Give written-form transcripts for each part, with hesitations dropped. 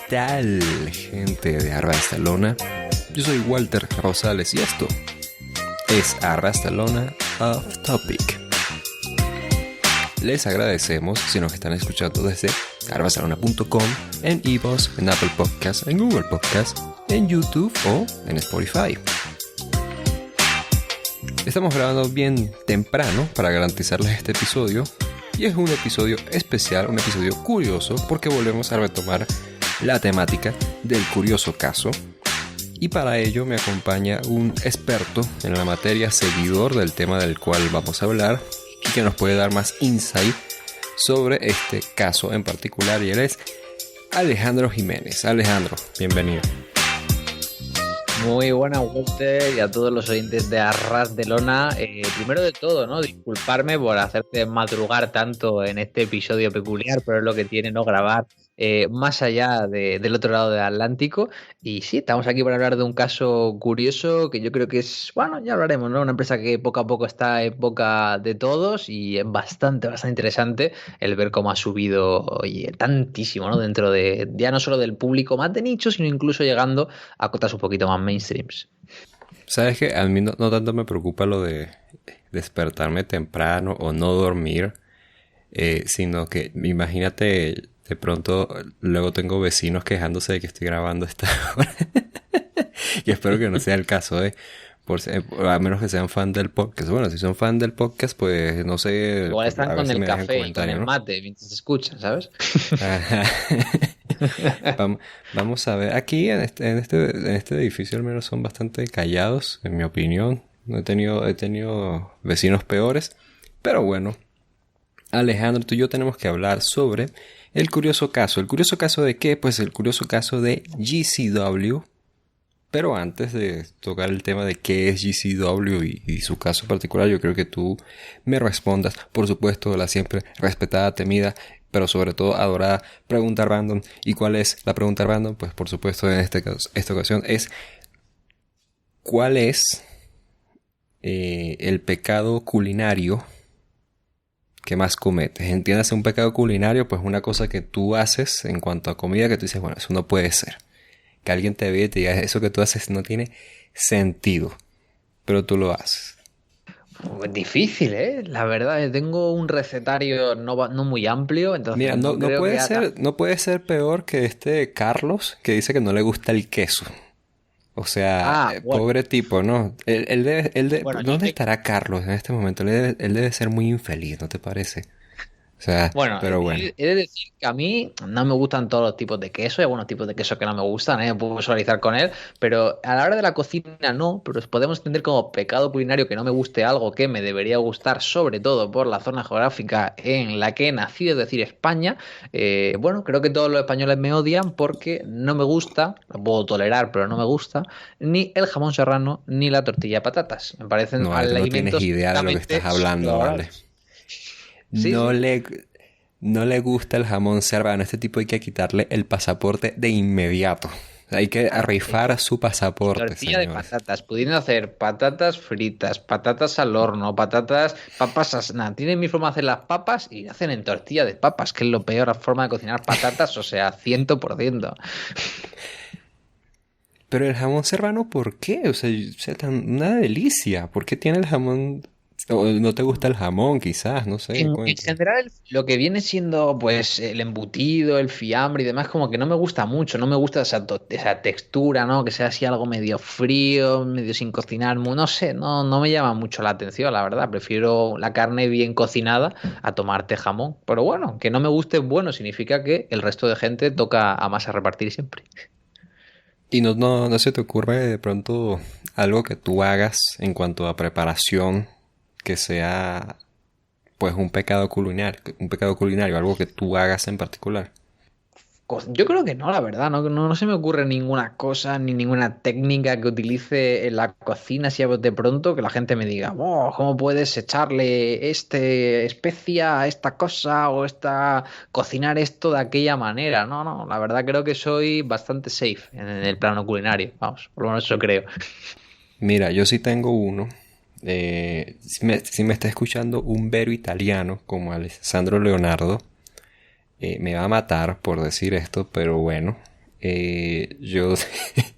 tal, gente de Arrastalona? Yo soy Walter Rosales y esto es Arrastalona Off Topic. Les agradecemos si nos están escuchando desde arrastalona.com, en iVoox, en Apple Podcasts, en Google Podcasts, en YouTube o en Spotify. Estamos grabando bien temprano para garantizarles este episodio. Y es un episodio especial, un episodio curioso, porque volvemos a retomar la temática del curioso caso. Y para ello me acompaña un experto en la materia, seguidor del tema del cual vamos a hablar, y que nos puede dar más insight sobre este caso en particular. Y él es Alejandro Jiménez. Alejandro, bienvenido. Muy buenas, Walter, y a todos los oyentes de Arras de Lona. Primero de todo, ¿no? Disculparme por hacerte madrugar tanto en este episodio peculiar, pero es lo que tiene, ¿no? Grabar más allá del otro lado del Atlántico. Y sí, estamos aquí para hablar de un caso curioso que yo creo que es, bueno, ya hablaremos, ¿no? Una empresa que poco a poco está en boca de todos y es bastante interesante el ver cómo ha subido, oye, tantísimo, ¿no? Dentro de, ya no solo del público más de nicho, sino incluso llegando a cotas un poquito más mainstreams. ¿Sabes qué? A mí no tanto me preocupa lo de despertarme temprano o no dormir, sino que imagínate, de pronto luego tengo vecinos quejándose de que estoy grabando esta hora. Y espero que no sea el caso, a menos que sean fan del podcast. Bueno, si son fan del podcast, pues no sé. Igual están con si el café y con el mate mientras se escuchan, ¿sabes? Vamos a ver. Aquí en este edificio al menos son bastante callados, en mi opinión. He tenido vecinos peores. Pero bueno, Alejandro, tú y yo tenemos que hablar sobre el curioso caso. ¿El curioso caso de qué? Pues el curioso caso de GCW. Pero antes de tocar el tema de qué es GCW y su caso particular, yo creo que tú me respondas, por supuesto, la siempre respetada, temida, pero sobre todo adorada pregunta random. ¿Y cuál es la pregunta random? Pues por supuesto en esta ocasión es: ¿cuál es el pecado culinario que más cometes? Entiéndase un pecado culinario, pues una cosa que tú haces en cuanto a comida que tú dices, bueno, eso no puede ser. Que alguien te vea y te diga, eso que tú haces no tiene sentido, pero tú lo haces. Pues difícil, ¿eh? La verdad, tengo un recetario no muy amplio, entonces mira, no puede ser peor que este Carlos, que dice que no le gusta el queso. O sea, bueno. Pobre tipo, ¿no? Bueno, ¿dónde estará Carlos en este momento? Él debe ser muy infeliz, ¿no te parece? O sea, bueno, pero bueno. He de decir que a mí no me gustan todos los tipos de queso. Hay algunos tipos de queso que no me gustan, puedo visualizar con él, pero a la hora de la cocina no, pero podemos entender como pecado culinario que no me guste algo que me debería gustar, sobre todo por la zona geográfica en la que he nacido, es decir, España. Bueno, creo que todos los españoles me odian porque no me gusta, lo puedo tolerar, pero no me gusta, ni el jamón serrano ni la tortilla de patatas. Me parecen alimentos... No tienes idea de lo que estás hablando, ¿vale? Sí, no le gusta el jamón serrano. A este tipo hay que quitarle el pasaporte de inmediato. Hay que rifar su pasaporte. Tortilla de patatas. Pudiendo hacer patatas fritas, patatas al horno, papas nada. Tienen mi forma de hacer las papas y hacen en tortilla de papas, que es lo peor forma de cocinar patatas, o sea, 100%. Pero el jamón serrano, ¿por qué? O sea, una delicia. ¿Por qué tiene el jamón? ¿O no te gusta el jamón, quizás? No sé. En general, lo que viene siendo pues el embutido, el fiambre y demás, como que no me gusta mucho. No me gusta esa textura, ¿no? Que sea así algo medio frío, medio sin cocinar. No sé, no me llama mucho la atención, la verdad. Prefiero la carne bien cocinada a tomarte jamón. Pero bueno, que no me guste, bueno, significa que el resto de gente toca a más a repartir siempre. ¿Y no se te ocurre de pronto algo que tú hagas en cuanto a preparación que sea pues un pecado culinario, algo que tú hagas en particular? Yo creo que no, la verdad, no se me ocurre ninguna cosa ni ninguna técnica que utilice en la cocina así de pronto que la gente me diga, oh, ¿cómo puedes echarle especia a esta cosa o cocinar esto de aquella manera? No, la verdad creo que soy bastante safe en el plano culinario, vamos, por lo menos eso creo. Mira, yo sí tengo uno. Si me está escuchando un vero italiano como Alessandro Leonardo, me va a matar por decir esto, pero bueno, yo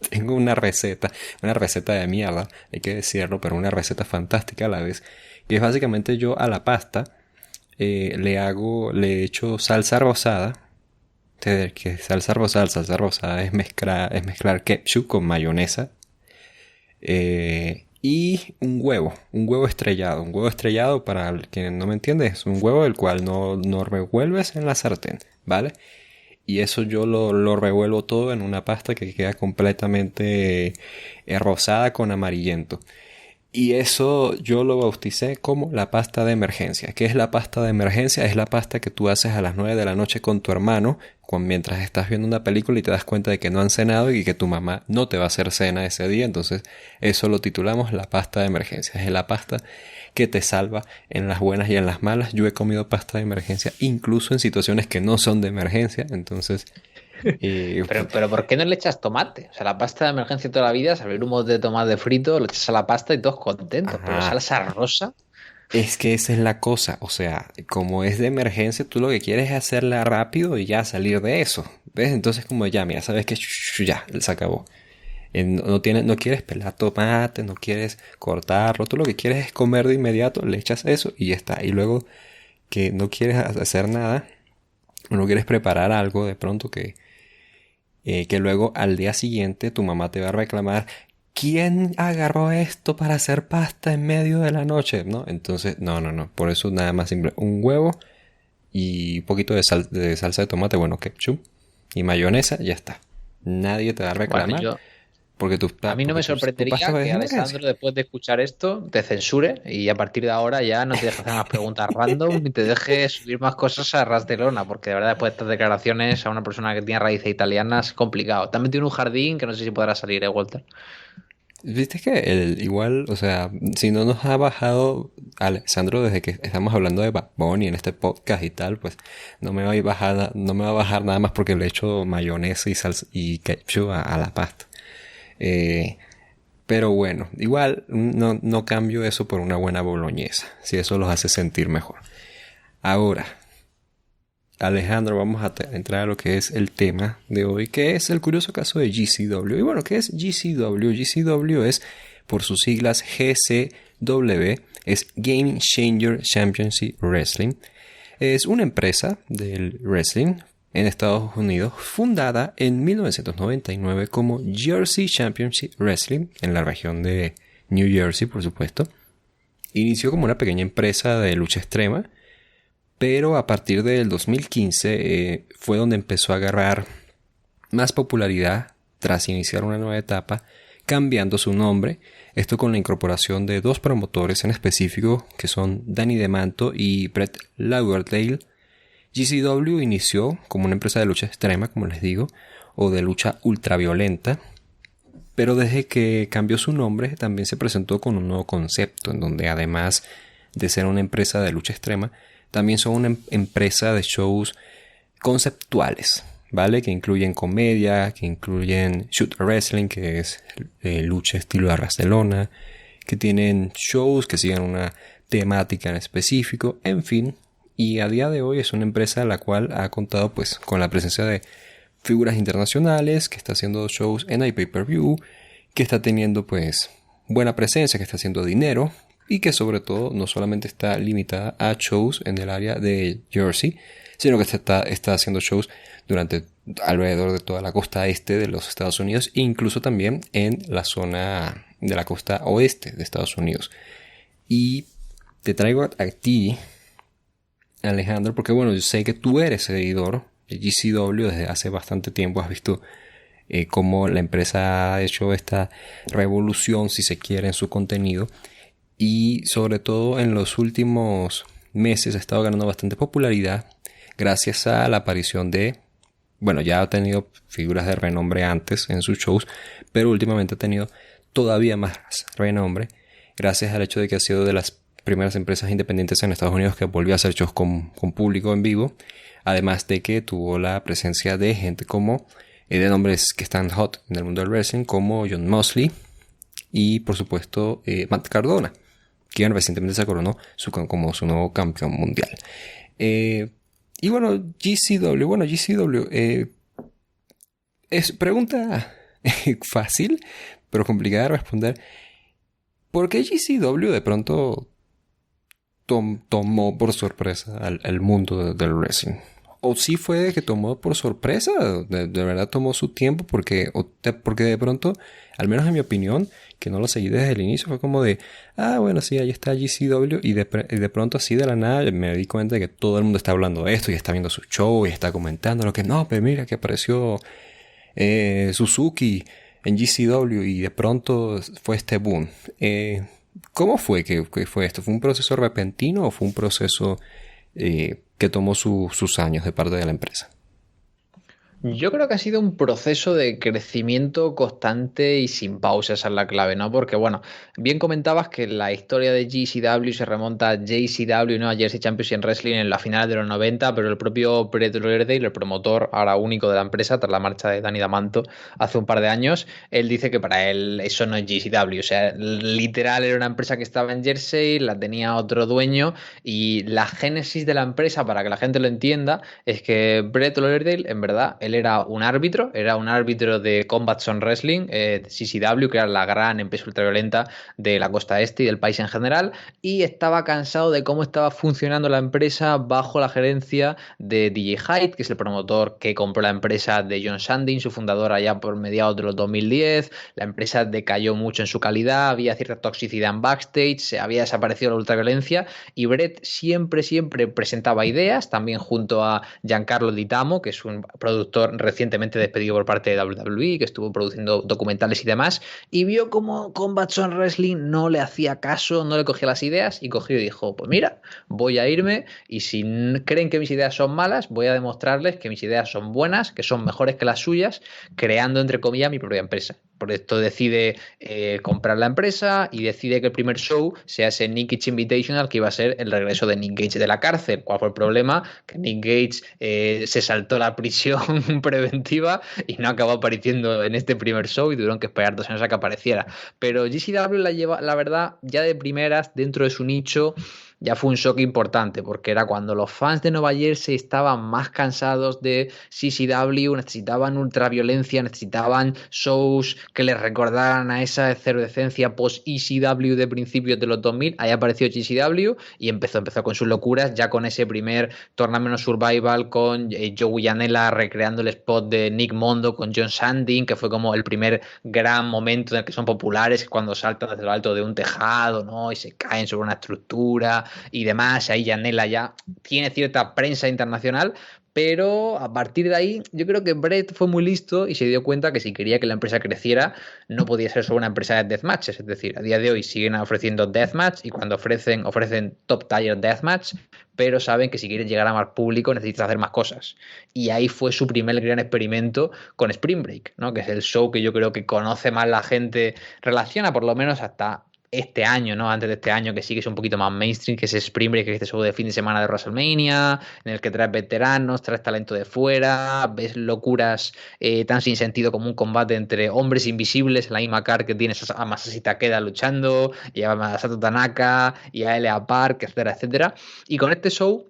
tengo una receta de mierda, hay que decirlo, pero una receta fantástica a la vez. Y es básicamente yo a la pasta le echo salsa rosada. Que salsa rosada es mezclar ketchup con mayonesa. Y un huevo estrellado, para quien no me entiende, es un huevo el cual no revuelves en la sartén, ¿vale? Y eso yo lo revuelvo todo en una pasta que queda completamente rosada con amarillento. Y eso yo lo bauticé como la pasta de emergencia. ¿Qué es la pasta de emergencia? Es la pasta que tú haces a las 9 de la noche con tu hermano mientras estás viendo una película y te das cuenta de que no han cenado y que tu mamá no te va a hacer cena ese día. Entonces eso lo titulamos la pasta de emergencia. Es la pasta que te salva en las buenas y en las malas. Yo he comido pasta de emergencia incluso en situaciones que no son de emergencia. Entonces... Pero ¿por qué no le echas tomate? O sea, la pasta de emergencia toda la vida, salir un de tomate frito, lo echas a la pasta y todos contentos. Pero salsa rosa. Es que esa es la cosa, o sea, como es de emergencia, tú lo que quieres es hacerla rápido y ya salir de eso, ¿ves? Entonces como ya, mira, sabes que ya, se acabó. No quieres pelar tomate, no quieres cortarlo, tú lo que quieres es comer de inmediato, le echas eso y ya está. Y luego que no quieres hacer nada, o no quieres preparar algo de pronto que luego al día siguiente tu mamá te va a reclamar: ¿quién agarró esto para hacer pasta en medio de la noche? ¿No? Entonces, no. Por eso nada más simple. Un huevo y un poquito de salsa de tomate, bueno, ketchup y mayonesa, ya está. Nadie te va a reclamar. Bueno, porque a mí no me sorprendería que Alessandro, después de escuchar esto, te censure y a partir de ahora ya no te deje hacer más preguntas random ni te deje subir más cosas a ras de lona, porque de verdad después de estas declaraciones a una persona que tiene raíces italianas es complicado. También tiene un jardín que no sé si podrá salir, Walter. Viste que igual, o sea, si no nos ha bajado Alessandro desde que estamos hablando de Bad Bunny en este podcast y tal, pues no me va a bajar nada más porque le echo mayonesa y salsa y ketchup a la pasta. Pero bueno, igual no cambio eso por una buena boloñesa, si eso los hace sentir mejor. Ahora, Alejandro, vamos a entrar a lo que es el tema de hoy, que es el curioso caso de GCW. Y bueno, ¿qué es GCW? GCW es, por sus siglas, GCW, es Game Changer Championship Wrestling. Es una empresa del wrestling en Estados Unidos, fundada en 1999 como Jersey Championship Wrestling, en la región de New Jersey, por supuesto. Inició como una pequeña empresa de lucha extrema, pero a partir del 2015 fue donde empezó a agarrar más popularidad tras iniciar una nueva etapa, cambiando su nombre. Esto con la incorporación de dos promotores en específico, que son Danny DeManto y Brett Lauderdale. GCW inició como una empresa de lucha extrema, como les digo, o de lucha ultraviolenta, pero desde que cambió su nombre también se presentó con un nuevo concepto, en donde además de ser una empresa de lucha extrema, también son una empresa de shows conceptuales, ¿vale? Que incluyen comedia, que incluyen shoot wrestling, que es lucha estilo arras de lona, que tienen shows que siguen una temática en específico, en fin. Y a día de hoy es una empresa la cual ha contado pues con la presencia de figuras internacionales, que está haciendo shows en iPay-per-view, que está teniendo pues buena presencia, que está haciendo dinero y que sobre todo no solamente está limitada a shows en el área de Jersey, sino que está haciendo shows alrededor de toda la costa este de los Estados Unidos e incluso también en la zona de la costa oeste de Estados Unidos. Y te traigo a ti, Alejandro, porque bueno, yo sé que tú eres seguidor de GCW desde hace bastante tiempo. Has visto cómo la empresa ha hecho esta revolución, si se quiere, en su contenido. Y sobre todo en los últimos meses ha estado ganando bastante popularidad gracias a la aparición de... Bueno, ya ha tenido figuras de renombre antes en sus shows, pero últimamente ha tenido todavía más renombre gracias al hecho de que ha sido de las primeras empresas independientes en Estados Unidos que volvió a hacer shows con público en vivo, además de que tuvo la presencia de gente como de nombres que están hot en el mundo del wrestling, como Jon Moxley y por supuesto Matt Cardona, quien recientemente se coronó como su nuevo campeón mundial. Y bueno, GCW Es pregunta fácil, pero complicada de responder. ¿Por qué GCW de pronto tomó por sorpresa al mundo del wrestling? ¿O sí fue que tomó por sorpresa? ¿De verdad tomó su tiempo? Porque de pronto, al menos en mi opinión, que no lo seguí desde el inicio, fue como de, bueno, sí, ahí está GCW, y de pronto así de la nada me di cuenta de que todo el mundo está hablando de esto y está viendo su show y está comentando lo que, no, pero mira que apareció Suzuki en GCW y de pronto fue este boom. ¿Cómo fue que fue esto? ¿Fue un proceso repentino o fue un proceso que tomó sus años de parte de la empresa? Yo creo que ha sido un proceso de crecimiento constante y sin pausa, esa es la clave, ¿no? Porque, bueno, bien comentabas que la historia de GCW se remonta a JCW, ¿no? A Jersey Championship Wrestling en la final de los 90, pero el propio Brett Lauderdale, el promotor ahora único de la empresa, tras la marcha de Danny D'Amato hace un par de años, él dice que para él eso no es GCW, o sea, literal era una empresa que estaba en Jersey, la tenía otro dueño y la génesis de la empresa, para que la gente lo entienda, es que Brett Lauderdale, en verdad, él era un árbitro de Combat Zone Wrestling, CCW, que era la gran empresa ultraviolenta de la costa este y del país en general, y estaba cansado de cómo estaba funcionando la empresa bajo la gerencia de DJ Hyde, que es el promotor que compró la empresa de John Sandin, su fundador allá por mediados de los 2010. La empresa decayó mucho en su calidad, había cierta toxicidad en backstage, se había desaparecido la ultraviolencia, y Brett siempre presentaba ideas, también junto a Giancarlo Di Tamo, que es un productor recientemente despedido por parte de WWE, que estuvo produciendo documentales y demás, y vio como Combat Zone Wrestling no le hacía caso, no le cogía las ideas, y cogió y dijo, pues mira, voy a irme, y si creen que mis ideas son malas, voy a demostrarles que mis ideas son buenas, que son mejores que las suyas, creando, entre comillas, mi propia empresa. Por esto decide comprar la empresa y decide que el primer show sea ese Nick Gage Invitational, que iba a ser el regreso de Nick Gage de la cárcel. ¿Cuál fue el problema? Que Nick Gage se saltó la prisión preventiva y no acabó apareciendo en este primer show y tuvieron que esperar 2 años a que apareciera. Pero GCW la verdad, ya de primeras, dentro de su nicho, ya fue un shock importante, porque era cuando los fans de Nueva Jersey estaban más cansados de CCW, necesitaban ultraviolencia, necesitaban shows que les recordaran a esa efervescencia post-ECW de principios de los 2000. Ahí apareció GCW y empezó con sus locuras, ya con ese primer Tournament Survival con Joey Janela recreando el spot de Nick Mondo con John Sandin, que fue como el primer gran momento en el que son populares, cuando saltan desde lo alto de un tejado, ¿no? Y se caen sobre una estructura y demás. Ahí Janela ya tiene cierta prensa internacional, pero a partir de ahí yo creo que Brett fue muy listo y se dio cuenta que si quería que la empresa creciera no podía ser solo una empresa de deathmatches. Es decir, a día de hoy siguen ofreciendo deathmatch y cuando ofrecen top tier deathmatch, pero saben que si quieren llegar a más público necesitan hacer más cosas. Y ahí fue su primer gran experimento con Spring Break, ¿no? Que es el show que yo creo que conoce más la gente, relaciona por lo menos hasta este año, ¿no? Antes de este año, que sí que es un poquito más mainstream, que es Spring Break, que es este show de fin de semana de WrestleMania, en el que traes veteranos, traes talento de fuera, ves locuras tan sin sentido como un combate entre hombres invisibles en la misma car que tienes a Masashi Takeda luchando, y a Masato Tanaka, y a L.A. Park, etcétera, etcétera. Y con este show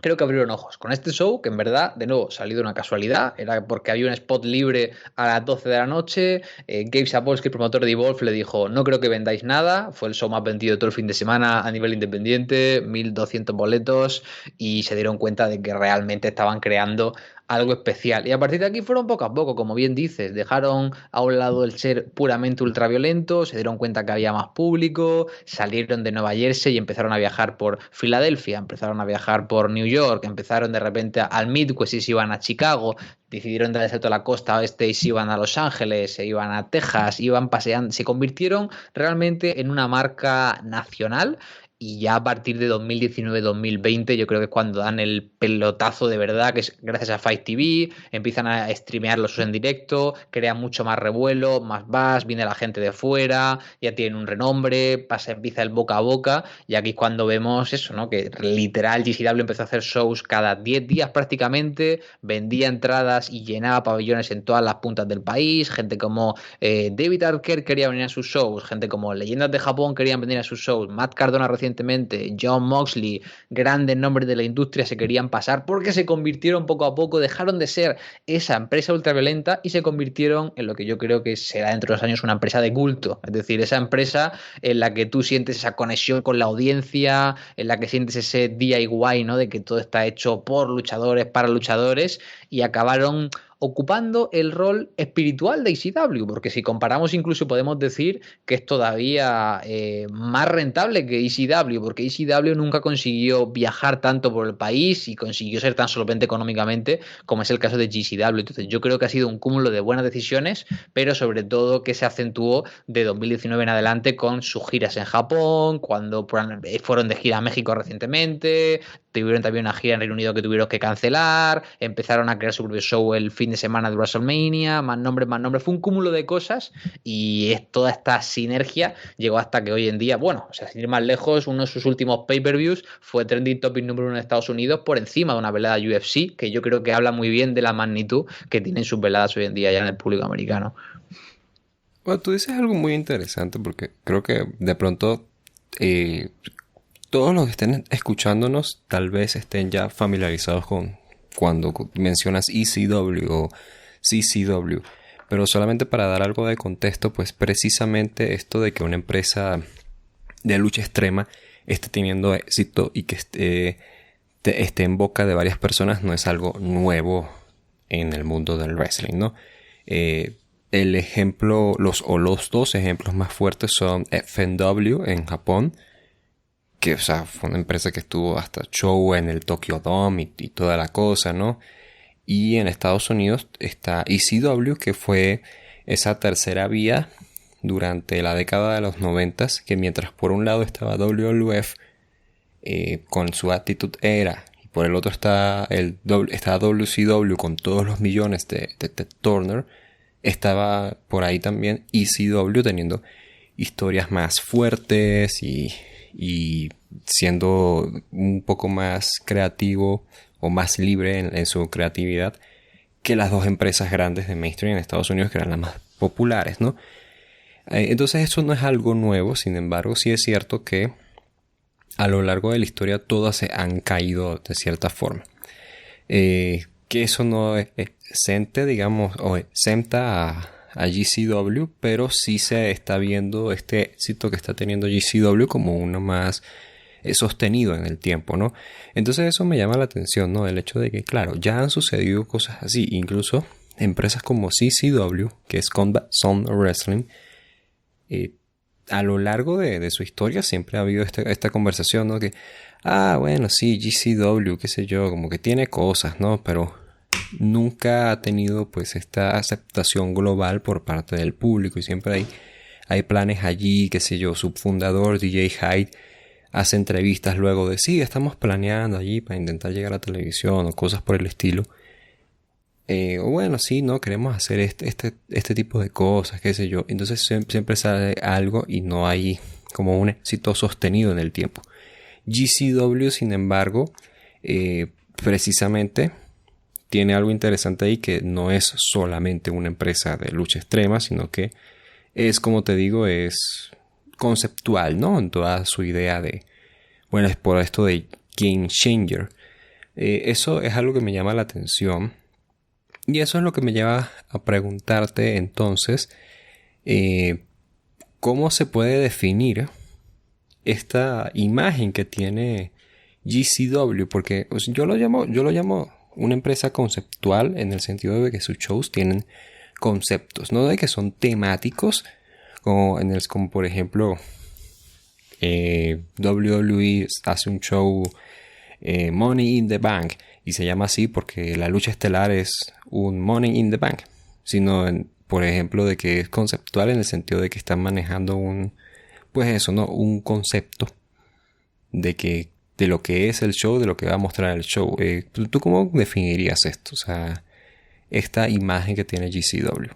creo que abrieron ojos con este show, que en verdad, de nuevo, salió de una casualidad, era porque había un spot libre a las 12 de la noche, Gabe Sapolsky, el promotor de Evolve, le dijo, no creo que vendáis nada, fue el show más vendido de todo el fin de semana a nivel independiente, 1.200 boletos, y se dieron cuenta de que realmente estaban creando algo especial. Y a partir de aquí fueron poco a poco, como bien dices, dejaron a un lado el ser puramente ultraviolento, se dieron cuenta que había más público, salieron de Nueva Jersey y empezaron a viajar por Filadelfia, empezaron a viajar por New York, empezaron de repente al Midwest y se iban a Chicago, decidieron dar el salto a la costa oeste y se iban a Los Ángeles, se iban a Texas, iban paseando, se convirtieron realmente en una marca nacional. Y ya a partir de 2019-2020 yo creo que es cuando dan el pelotazo de verdad, que es gracias a Fight TV, empiezan a streamear los shows en directo, crean mucho más revuelo, más buzz, viene la gente de fuera, ya tienen un renombre, empieza el boca a boca, y aquí es cuando vemos eso, ¿no? Que literal GCW empezó a hacer shows cada 10 días prácticamente, vendía entradas y llenaba pabellones en todas las puntas del país, gente como David Arquette quería venir a sus shows, gente como Leyendas de Japón querían venir a sus shows, Matt Cardona recientemente recientemente, Jon Moxley, grandes nombres de la industria se querían pasar porque se convirtieron poco a poco, dejaron de ser esa empresa ultraviolenta y se convirtieron en lo que yo creo que será dentro de los años una empresa de culto. Es decir, esa empresa en la que tú sientes esa conexión con la audiencia, en la que sientes ese DIY, ¿no? De que todo está hecho por luchadores, para luchadores, y acabaron ocupando el rol espiritual de ECW, porque si comparamos incluso podemos decir que es todavía más rentable que ECW, porque ECW nunca consiguió viajar tanto por el país y consiguió ser tan solvente económicamente como es el caso de GCW. Entonces yo creo que ha sido un cúmulo de buenas decisiones, pero sobre todo que se acentuó de 2019 en adelante con sus giras en Japón, cuando fueron de gira a México recientemente, tuvieron también una gira en Reino Unido que tuvieron que cancelar, empezaron a crear su propio show el fin de semana de WrestleMania, más nombres, fue un cúmulo de cosas y toda esta sinergia llegó hasta que hoy en día, bueno, o sea, sin ir más lejos, uno de sus últimos pay-per-views fue trending topic número 1 en Estados Unidos por encima de una velada UFC, que yo creo que habla muy bien de la magnitud que tienen sus veladas hoy en día ya en el público americano. Bueno, tú dices algo muy interesante porque creo que de pronto todos los que estén escuchándonos tal vez estén ya familiarizados con cuando mencionas ECW o CCW. Pero solamente para dar algo de contexto, pues precisamente esto de que una empresa de lucha extrema esté teniendo éxito y que esté en boca de varias personas no es algo nuevo en el mundo del wrestling, ¿no? El ejemplo, los dos ejemplos más fuertes son FNW en Japón, que, o sea, fue una empresa que estuvo hasta show en el Tokyo Dome y toda la cosa, ¿no? Y en Estados Unidos está ECW, que fue esa tercera vía durante la década de los 90, que mientras por un lado estaba WWF con su Attitude Era, y por el otro está WCW con todos los millones de Turner, estaba por ahí también ECW teniendo historias más fuertes y siendo un poco más creativo o más libre en su creatividad que las dos empresas grandes de mainstream en Estados Unidos, que eran las más populares, ¿no? Entonces eso no es algo nuevo, sin embargo sí es cierto que a lo largo de la historia todas se han caído de cierta forma. Que eso no exente, digamos, o exenta a GCW, pero sí se está viendo este éxito que está teniendo GCW como uno más sostenido en el tiempo, ¿no? Entonces eso me llama la atención, ¿no? El hecho de que, claro, ya han sucedido cosas así, incluso empresas como CCW, que es Combat Zone Wrestling, a lo largo de su historia siempre ha habido esta conversación, ¿no? Que, bueno, sí, GCW, qué sé yo, como que tiene cosas, ¿no? Pero nunca ha tenido pues esta aceptación global por parte del público y siempre hay planes allí, qué sé yo, su fundador DJ Hyde hace entrevistas luego de sí, estamos planeando allí para intentar llegar a la televisión o cosas por el estilo. O bueno, sí, no, queremos hacer este tipo de cosas, qué sé yo. Entonces siempre sale algo y no hay como un éxito sostenido en el tiempo. GCW, sin embargo, precisamente tiene algo interesante ahí, que no es solamente una empresa de lucha extrema, sino que es, como te digo, es conceptual, ¿no? En toda su idea de, bueno, es por esto de Game Changer. Eso es algo que me llama la atención. Y eso es lo que me lleva a preguntarte entonces, ¿cómo se puede definir esta imagen que tiene GCW? Porque pues, yo lo llamo una empresa conceptual en el sentido de que sus shows tienen conceptos, no de que son temáticos, como por ejemplo WWE hace un show Money in the Bank y se llama así porque la lucha estelar es un Money in the Bank, sino por ejemplo de que es conceptual en el sentido de que están manejando un concepto de lo que es el show, de lo que va a mostrar el show. ¿Tú cómo definirías esto? O sea, esta imagen que tiene GCW.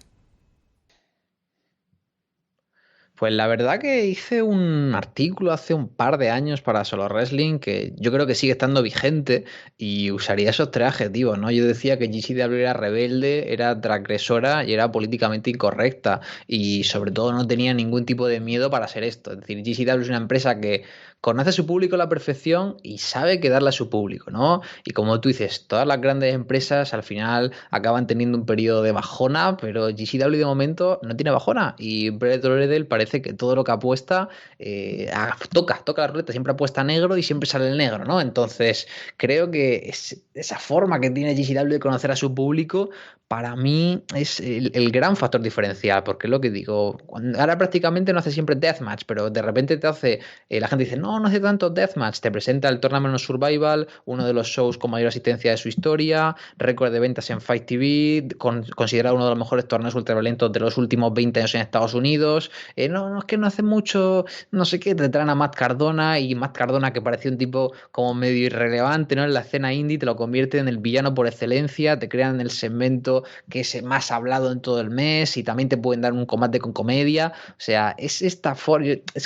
Pues la verdad que hice un artículo hace un par de años para Solo Wrestling que yo creo que sigue estando vigente y usaría esos tres adjetivos, ¿no? Yo decía que GCW era rebelde, era transgresora y era políticamente incorrecta y sobre todo no tenía ningún tipo de miedo para hacer esto. Es decir, GCW es una empresa que conoce a su público a la perfección y sabe qué darle a su público, ¿no? Y como tú dices, todas las grandes empresas al final acaban teniendo un periodo de bajona, pero GCW de momento no tiene bajona y Brett Riddle parece que todo lo que apuesta toca la ruleta, siempre apuesta negro y siempre sale el negro, ¿no? Entonces creo que esa forma que tiene GCW de conocer a su público para mí es el gran factor diferencial, porque es lo que digo, ahora prácticamente no hace siempre deathmatch, pero de repente te hace, la gente dice, no hace tanto deathmatch, te presenta el Tournament of Survival, uno de los shows con mayor asistencia de su historia, récord de ventas en Fight TV, considerado uno de los mejores torneos ultraviolentos de los últimos 20 años en Estados Unidos, no, es que no hace mucho, no sé qué, te traen a Matt Cardona y Matt Cardona que parecía un tipo como medio irrelevante, ¿no? En la escena indie te lo convierte en el villano por excelencia, te crean el segmento que es más hablado en todo el mes y también te pueden dar un combate con comedia, o sea, es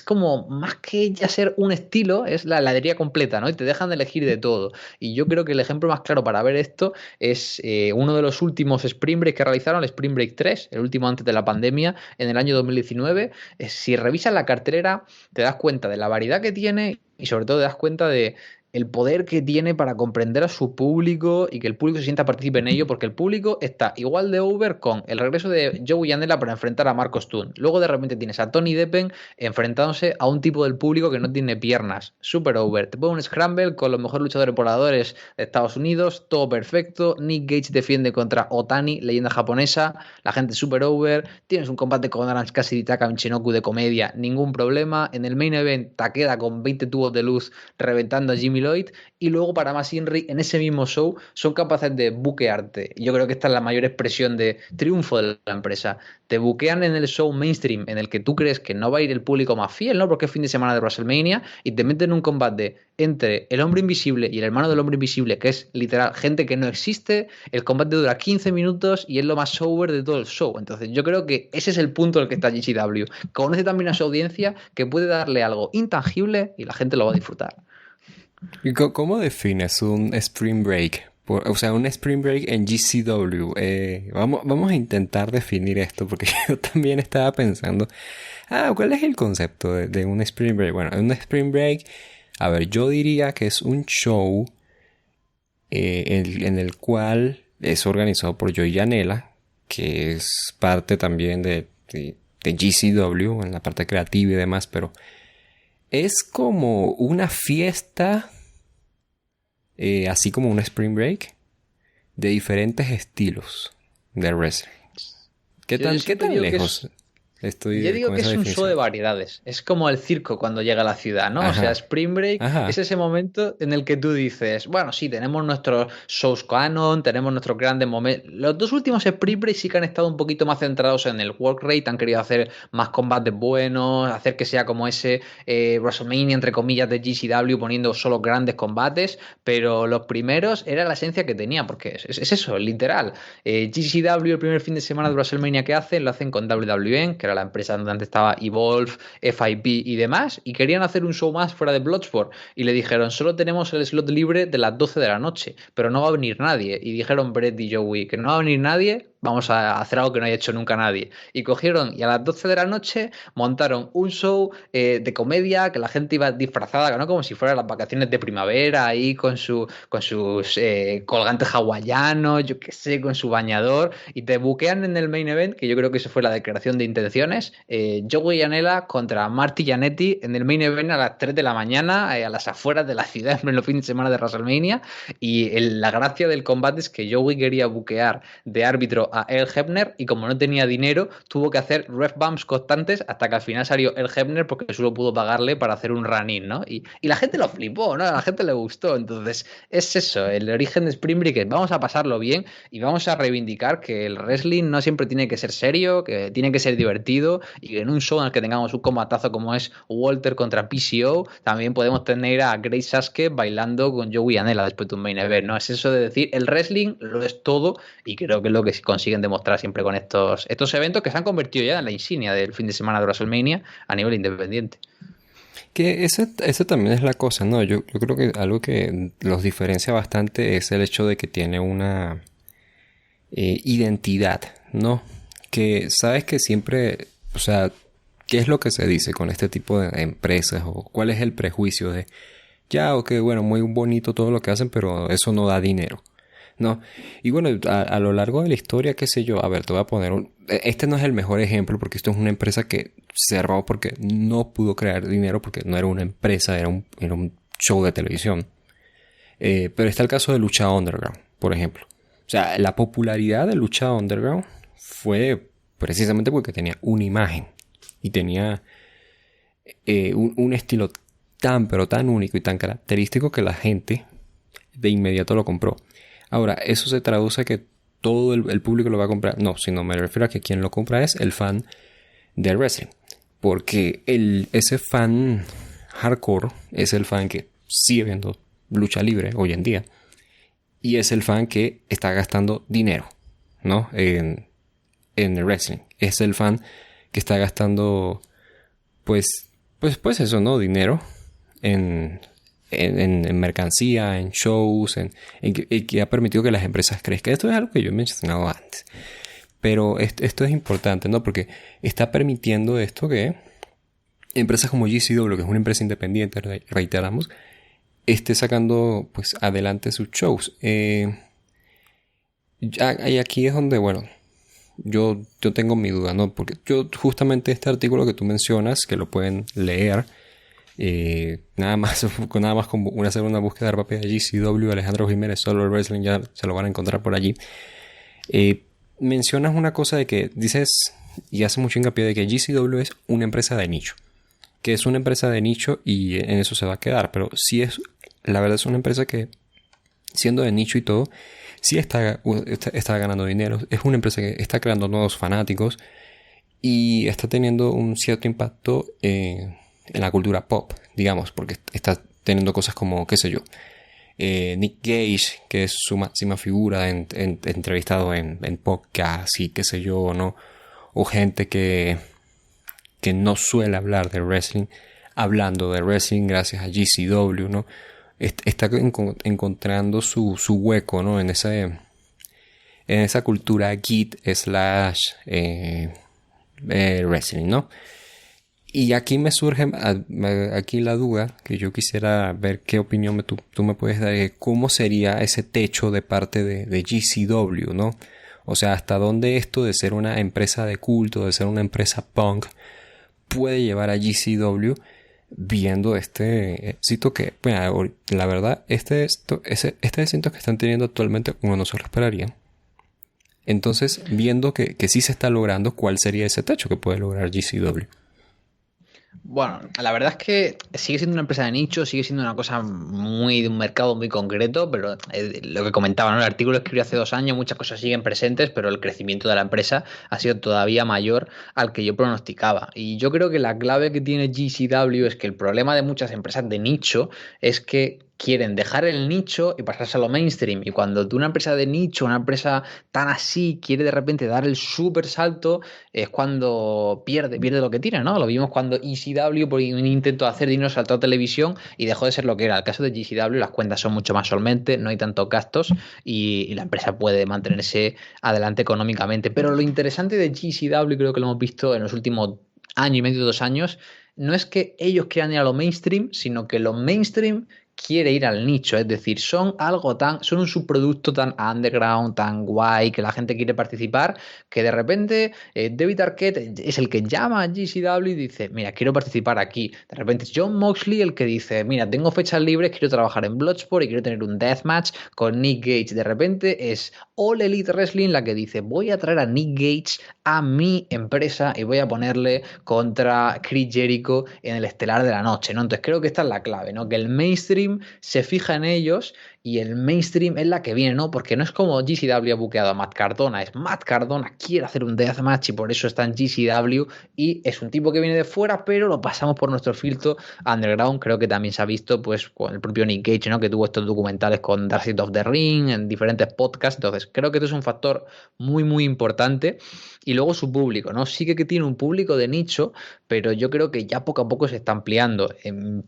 como más que ya ser un estilo, es la heladería completa, ¿no? Y te dejan de elegir de todo. Y yo creo que el ejemplo más claro para ver esto es uno de los últimos Spring Break que realizaron, el Spring Break 3, el último antes de la pandemia, en el año 2019. Si revisas la cartelera, te das cuenta de la variedad que tiene y sobre todo te das cuenta de el poder que tiene para comprender a su público y que el público se sienta partícipe en ello, porque el público está igual de over con el regreso de Joey Janela para enfrentar a Marcos Stunt. Luego de repente tienes a Tony Deppen enfrentándose a un tipo del público que no tiene piernas. Super over. Te pone un scramble con los mejores luchadores voladores de Estados Unidos, todo perfecto. Nick Gage defiende contra Otani, leyenda japonesa. La gente super over. Tienes un combate con Orange Cassidy y Taka Michinoku de comedia, ningún problema. En el main event Takeda con 20 tubos de luz reventando a Jimmy Lloyd, y luego para más Inri en ese mismo show son capaces de buquearte. Yo creo que esta es la mayor expresión de triunfo de la empresa. Te buquean en el show mainstream en el que tú crees que no va a ir el público más fiel, ¿no? Porque es fin de semana de WrestleMania, y te meten en un combate entre el hombre invisible y el hermano del hombre invisible, que es literal gente que no existe. El combate dura 15 minutos y es lo más sober de todo el show. Entonces yo creo que ese es el punto en el que está GCW. Conoce también a su audiencia, que puede darle algo intangible y la gente lo va a disfrutar. ¿Y cómo defines un Spring Break? O sea, un Spring Break en GCW. Vamos a intentar definir esto porque yo también estaba pensando, ¿cuál es el concepto de un Spring Break? Bueno, un Spring Break, a ver, yo diría que es un show en el cual es organizado por Joey Janela, que es parte también de GCW en la parte creativa y demás, pero es como una fiesta, así como un Spring Break, de diferentes estilos de wrestling. ¿Qué tan lejos estoy? Yo digo que es un show de variedades. Es como el circo cuando llega a la ciudad, ¿no? Ajá. O sea, Spring Break es ese momento en el que tú dices, bueno, sí, tenemos nuestros shows canon, tenemos nuestros grandes momentos. Los dos últimos Spring Break sí que han estado un poquito más centrados en el work rate, han querido hacer más combates buenos, hacer que sea como ese WrestleMania, entre comillas, de GCW, poniendo solo grandes combates, pero los primeros era la esencia que tenía, porque es eso, literal. GCW, el primer fin de semana de WrestleMania que hacen, lo hacen con WWE, que era la empresa donde antes estaba Evolve, FIP y demás, y querían hacer un show más fuera de Bloodsport, y le dijeron, solo tenemos el slot libre de las 12 de la noche, pero no va a venir nadie, y dijeron Brett y Joey, que no va a venir nadie, vamos a hacer algo que no haya hecho nunca nadie, y cogieron y a las 12 de la noche montaron un show de comedia, que la gente iba disfrazada, ¿no? Como si fueran las vacaciones de primavera, ahí con sus colgantes hawaianos, yo qué sé, con su bañador, y te buquean en el main event, que yo creo que eso fue la declaración de intenciones, Joey Janela contra Marty Jannetty en el main event a las 3 de la mañana, a las afueras de la ciudad en los fines de semana de WrestleMania, y la gracia del combate es que Joey quería buquear de árbitro a Earl Hebner, y como no tenía dinero, tuvo que hacer ref bumps constantes hasta que al final salió Earl Hebner porque solo pudo pagarle para hacer un run-in, ¿no? Y la gente lo flipó, ¿no? A la gente le gustó. Entonces, es eso, el origen de Spring Break, vamos a pasarlo bien y vamos a reivindicar que el wrestling no siempre tiene que ser serio, que tiene que ser divertido, y que en un show en el que tengamos un combatazo como es Walter contra PCO, también podemos tener a Grace Sasuke bailando con Joey Janela después de un main event, ¿no? Es eso de decir, el wrestling lo es todo, y creo que es lo que consiguen demostrar siempre con estos eventos que se han convertido ya en la insignia del fin de semana de WrestleMania a nivel independiente. Que eso también es la cosa, ¿no? Yo creo que algo que los diferencia bastante es el hecho de que tiene una identidad, ¿no? Que sabes que siempre, o sea, ¿qué es lo que se dice con este tipo de empresas? ¿O cuál es el prejuicio de, ya, ok, bueno, muy bonito todo lo que hacen, pero eso no da dinero? No. Y bueno, a lo largo de la historia, qué sé yo, a ver, te voy a poner este no es el mejor ejemplo porque esto es una empresa que cerró porque no pudo crear dinero porque no era una empresa, era un show de televisión. Pero está el caso de Lucha Underground, por ejemplo. O sea, la popularidad de Lucha Underground fue precisamente porque tenía una imagen y tenía un estilo tan pero tan único y tan característico que la gente de inmediato lo compró. Ahora, ¿eso se traduce a que todo el público lo va a comprar? No, sino me refiero a que quien lo compra es el fan del wrestling. Porque ese fan hardcore es el fan que sigue viendo lucha libre hoy en día. Y es el fan que está gastando dinero, ¿no? En el wrestling. Es el fan que está gastando, pues eso, ¿no? Dinero en mercancía, en shows, en que ha permitido que las empresas crezcan. Esto es algo que yo he mencionado antes. Pero esto es importante, ¿no? Porque está permitiendo esto que empresas como GCW, que es una empresa independiente, reiteramos, esté sacando pues adelante sus shows. Y aquí es donde, bueno, yo tengo mi duda, ¿no? Porque yo justamente este artículo que tú mencionas, que lo pueden leer, nada más con hacer una búsqueda rápida de GCW, Alejandro Jiménez, Solo Wrestling, ya se lo van a encontrar por allí. Mencionas una cosa de que dices, y hace mucho hincapié de que GCW es una empresa de nicho. Que es una empresa de nicho y en eso se va a quedar. Pero sí la verdad es una empresa que, siendo de nicho y todo, sí está ganando dinero. Es una empresa que está creando nuevos fanáticos y está teniendo un cierto impacto en la cultura pop, digamos, porque está teniendo cosas como, qué sé yo, Nick Gage, que es su máxima figura entrevistado en podcasts y qué sé yo, ¿no? O gente que no suele hablar de wrestling, hablando de wrestling gracias a GCW, ¿no? Está encontrando su hueco, ¿no? En esa cultura geek / wrestling, ¿no? Y aquí me surge aquí la duda, que yo quisiera ver qué opinión tú me puedes dar, de cómo sería ese techo de parte de GCW, ¿no? O sea, hasta dónde esto de ser una empresa de culto, de ser una empresa punk, puede llevar a GCW, viendo este éxito que, bueno, la verdad, este éxito que están teniendo actualmente uno no se lo esperaría. Entonces, viendo que sí se está logrando, ¿cuál sería ese techo que puede lograr GCW? Bueno, la verdad es que sigue siendo una empresa de nicho, sigue siendo una cosa muy de un mercado muy concreto, pero lo que comentaba, ¿no? El artículo lo escribí hace 2 años, muchas cosas siguen presentes, pero el crecimiento de la empresa ha sido todavía mayor al que yo pronosticaba. Y yo creo que la clave que tiene GCW es que el problema de muchas empresas de nicho es que quieren dejar el nicho y pasarse a lo mainstream. Y cuando tú, una empresa de nicho, una empresa tan así, quiere de repente dar el súper salto, es cuando pierde lo que tiene, ¿no? Lo vimos cuando ECW, por un intento de hacer dinero, saltó a televisión y dejó de ser lo que era. El caso de GCW, las cuentas son mucho más solventes, no hay tantos gastos y la empresa puede mantenerse adelante económicamente. Pero lo interesante de GCW, creo que lo hemos visto en los últimos año y medio, 2 años, no es que ellos quieran ir a lo mainstream, sino que lo mainstream quiere ir al nicho, es decir, son un subproducto tan underground, tan guay, que la gente quiere participar, que de repente David Arquette es el que llama a GCW y dice, mira, quiero participar aquí. De repente es Jon Moxley el que dice, mira, tengo fechas libres, quiero trabajar en Bloodsport y quiero tener un deathmatch con Nick Gage. De repente es All Elite Wrestling la que dice, voy a traer a Nick Gage a mi empresa y voy a ponerle contra Chris Jericho en el estelar de la noche, ¿no? Entonces creo que esta es la clave, ¿no? Que el mainstream se fija en ellos y el mainstream es la que viene, ¿no? Porque no es como GCW ha buqueado a Matt Cardona, es Matt Cardona quiere hacer un deathmatch y por eso está en GCW y es un tipo que viene de fuera, pero lo pasamos por nuestro filtro underground. Creo que también se ha visto pues con el propio Nick Gage, ¿no? Que tuvo estos documentales con Dark Side of the Ring en diferentes podcasts. Entonces creo que esto es un factor muy muy importante. Y luego su público, ¿no? Sí que tiene un público de nicho, pero yo creo que ya poco a poco se está ampliando,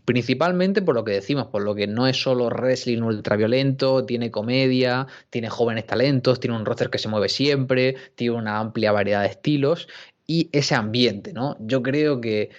principalmente por lo que decimos, por lo que no es solo wrestling ultraviolento, tiene comedia, tiene jóvenes talentos, tiene un roster que se mueve siempre, tiene una amplia variedad de estilos y ese ambiente, ¿no? Yo creo que